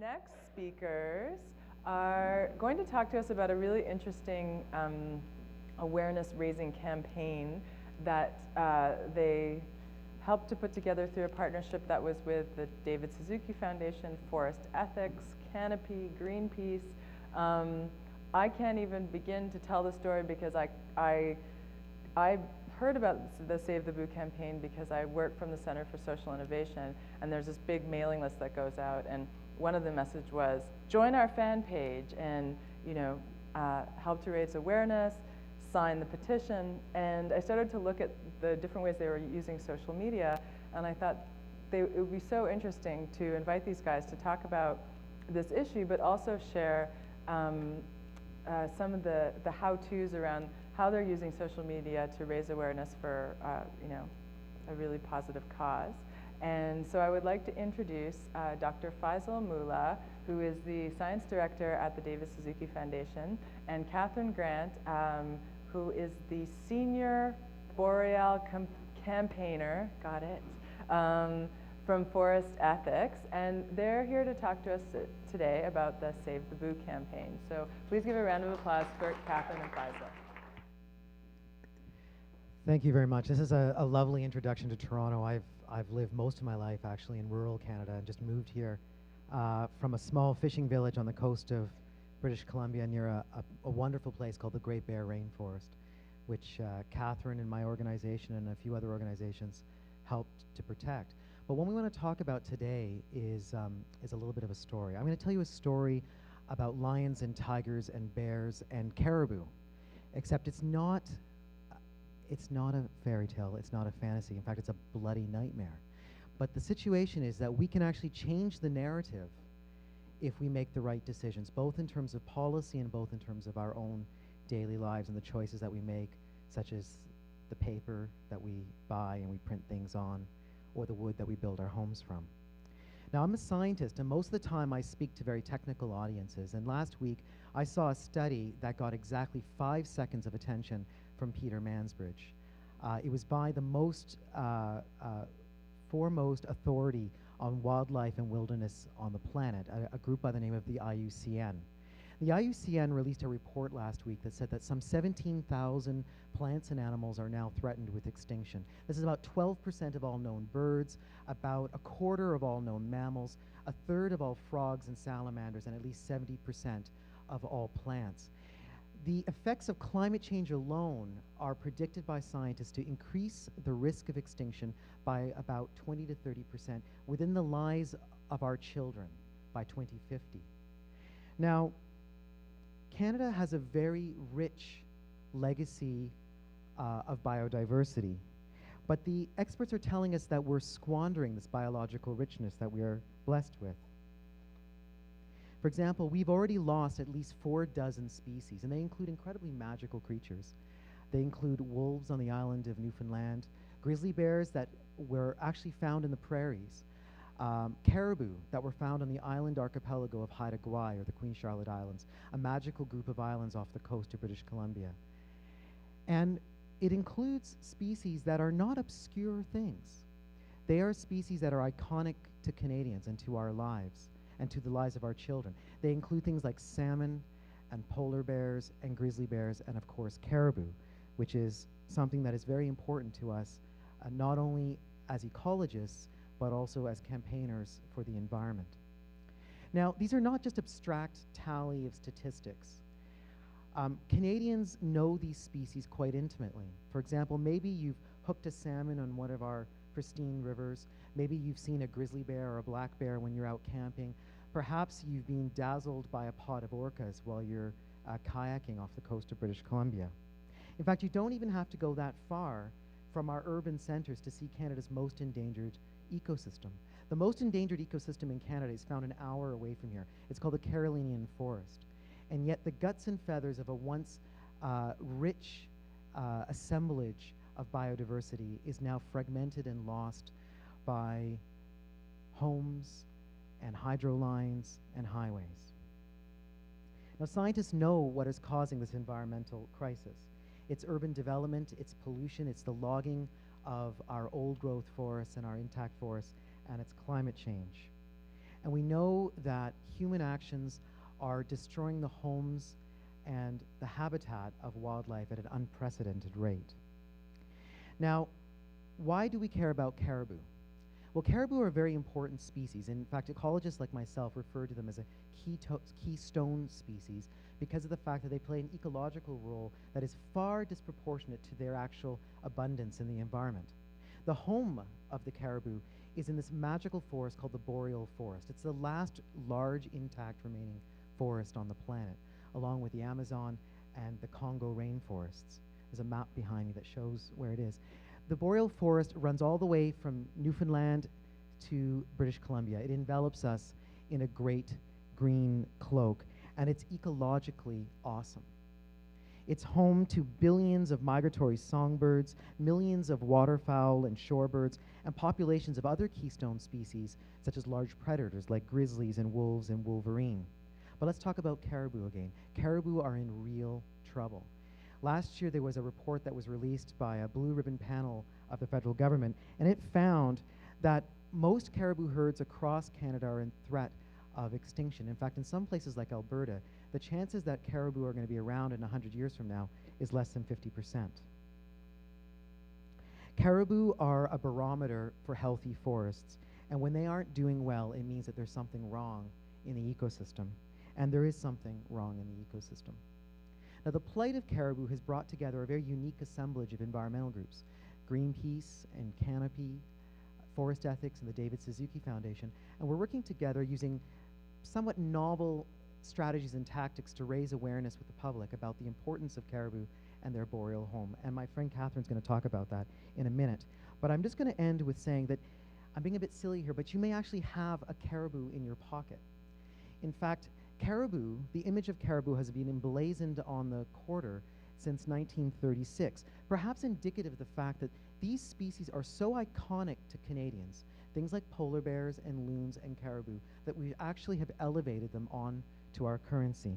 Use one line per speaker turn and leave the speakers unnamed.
next speakers are going to talk to us about a really interesting awareness-raising campaign that they helped to put together through a partnership that was with the David Suzuki Foundation, Forest Ethics, Canopy, Greenpeace. I can't even begin to tell the story because I heard about the Save the Boo campaign because I work from the Center for Social Innovation, and there's this big mailing list that goes out, and one of the message was, join our fan page and help to raise awareness, sign the petition. And I started to look at the different ways they were using social media, and I thought it would be so interesting to invite these guys to talk about this issue, but also share some of the how-tos around how they're using social media to raise awareness for a really positive cause. And so I would like to introduce Dr. Faisal Mullah, who is the science director at the David Suzuki Foundation, and Catherine Grant, who is the senior boreal campaigner, got it, from Forest Ethics. And they're here to talk to us today about the Save the Boo campaign. So please give a round of applause for Catherine and Faisal.
Thank you very much. This is a lovely introduction to Toronto. I've lived most of my life actually in rural Canada and just moved here from a small fishing village on the coast of British Columbia near a wonderful place called the Great Bear Rainforest, which Catherine and my organization and a few other organizations helped to protect. But what we want to talk about today is a little bit of a story. I'm going to tell you a story about lions and tigers and bears and caribou, except it's not a fairy tale, it's not a fantasy. In fact, it's a bloody nightmare. But the situation is that we can actually change the narrative if we make the right decisions, both in terms of policy and both in terms of our own daily lives and the choices that we make, such as the paper that we buy and we print things on, or the wood that we build our homes from. Now, I'm a scientist, and most of the time I speak to very technical audiences. And last week, I saw a study that got exactly 5 seconds of attention from Peter Mansbridge. It was by the foremost authority on wildlife and wilderness on the planet, a group by the name of the IUCN. The IUCN released a report last week that said that some 17,000 plants and animals are now threatened with extinction. This is about 12% of all known birds, about a quarter of all known mammals, a third of all frogs and salamanders, and at least 70% of all plants. The effects of climate change alone are predicted by scientists to increase the risk of extinction by about 20 to 30% within the lives of our children by 2050. Now, Canada has a very rich legacy of biodiversity, but the experts are telling us that we're squandering this biological richness that we are blessed with. For example, we've already lost at least 4 dozen species, and they include incredibly magical creatures. They include wolves on the island of Newfoundland, grizzly bears that were actually found in the prairies, caribou that were found on the island archipelago of Haida Gwaii, or the Queen Charlotte Islands, a magical group of islands off the coast of British Columbia. And it includes species that are not obscure things. They are species that are iconic to Canadians and to our lives, and to the lives of our children. They include things like salmon and polar bears and grizzly bears and, of course, caribou, which is something that is very important to us, not only as ecologists, but also as campaigners for the environment. Now, these are not just abstract tally of statistics. Canadians know these species quite intimately. For example, maybe you've hooked a salmon on one of our pristine rivers. Maybe you've seen a grizzly bear or a black bear when you're out camping. Perhaps you've been dazzled by a pod of orcas while you're kayaking off the coast of British Columbia. In fact, you don't even have to go that far from our urban centers to see Canada's most endangered ecosystem. The most endangered ecosystem in Canada is found an hour away from here. It's called the Carolinian Forest. And yet the guts and feathers of a once rich assemblage of biodiversity is now fragmented and lost by homes and hydro lines and highways. Now, scientists know what is causing this environmental crisis. It's urban development, it's pollution, it's the logging of our old growth forests and our intact forests, and it's climate change. And we know that human actions are destroying the homes and the habitat of wildlife at an unprecedented rate. Now, why do we care about caribou? Well, caribou are a very important species. In fact, ecologists like myself refer to them as a keystone species because of the fact that they play an ecological role that is far disproportionate to their actual abundance in the environment. The home of the caribou is in this magical forest called the boreal forest. It's the last large intact remaining forest on the planet, along with the Amazon and the Congo rainforests. There's a map behind me that shows where it is. The boreal forest runs all the way from Newfoundland to British Columbia. It envelops us in a great green cloak, and it's ecologically awesome. It's home to billions of migratory songbirds, millions of waterfowl and shorebirds, and populations of other keystone species, such as large predators like grizzlies and wolves and wolverine. But let's talk about caribou again. Caribou are in real trouble. Last year, there was a report that was released by a blue ribbon panel of the federal government, and it found that most caribou herds across Canada are in threat of extinction. In fact, in some places like Alberta, the chances that caribou are going to be around in 100 years from now is less than 50%. Caribou are a barometer for healthy forests, and when they aren't doing well, it means that there's something wrong in the ecosystem, and there is something wrong in the ecosystem. Now, the plight of caribou has brought together a very unique assemblage of environmental groups, Greenpeace and Canopy, Forest Ethics, and the David Suzuki Foundation, and we're working together using somewhat novel strategies and tactics to raise awareness with the public about the importance of caribou and their boreal home. And my friend Catherine's going to talk about that in a minute. But I'm just going to end with saying that I'm being a bit silly here, but you may actually have a caribou in your pocket. In fact, caribou, the image of caribou has been emblazoned on the quarter since 1936, perhaps indicative of the fact that these species are so iconic to Canadians, things like polar bears and loons and caribou, that we actually have elevated them on to our currency.